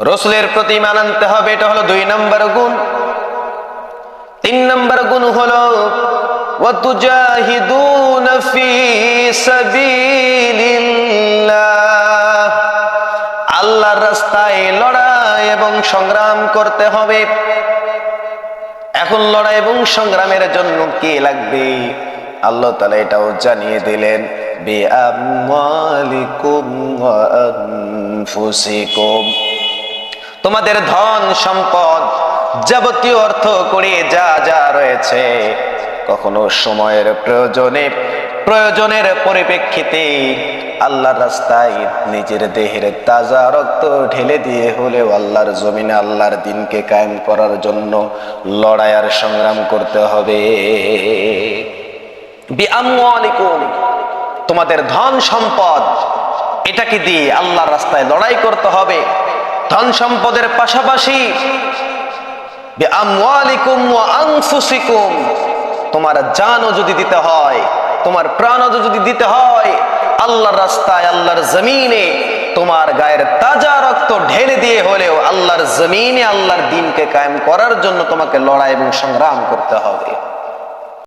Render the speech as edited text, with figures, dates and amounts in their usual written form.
রাসূলের প্রতি ঈমান আনতে হবে, এটা হলো 2 নম্বর গুণ। 3 নম্বর গুণ হলো ওয়াতুজাহিদুনা ফি সাবিলিল্লাহ, আল্লাহর রাস্তায় লড়াই এবং সংগ্রাম করতে হবে। এখন লড়াই এবং সংগ্রামের জন্য কি লাগবে? আল্লাহ তাআলা এটাও জানিয়ে দিলেন, বিআমওয়ালিকুম ওয়া আনফুসিকুম, তোমাদের ধন সম্পদ যাবতীয় অর্থ করে যা যা রয়েছে, কখনো সময়ের প্রয়োজনের পরিপ্রেক্ষিতে আল্লাহর রাস্তায় নিজের দেহের তাজা রক্ত ঢেলে দিয়ে হলেও আল্লাহর জমিনে আল্লাহর দ্বীনকে কায়েম করার জন্য লড়াই আর সংগ্রাম করতে হবে। বিআমওয়ালিকুম, তোমাদের ধন সম্পদ এটাকে দিয়ে আল্লাহর রাস্তায় লড়াই করতে হবে। ধন সম্পদের পাশাপাশি বিআমওয়ালিকুম ওয়া আনফুসিকুম, তোমার জানও যদি দিতে হয়, তোমার প্রাণও যদি দিতে হয়, আল্লাহর রাস্তায় আল্লাহর জমিনে তোমার গায়ের তাজা রক্ত ঢেলে দিয়ে হলেও আল্লাহর জমিনে আল্লাহর দ্বীনকে কায়েম করার জন্য তোমাকে লড়াই এবং সংগ্রাম করতে হবে।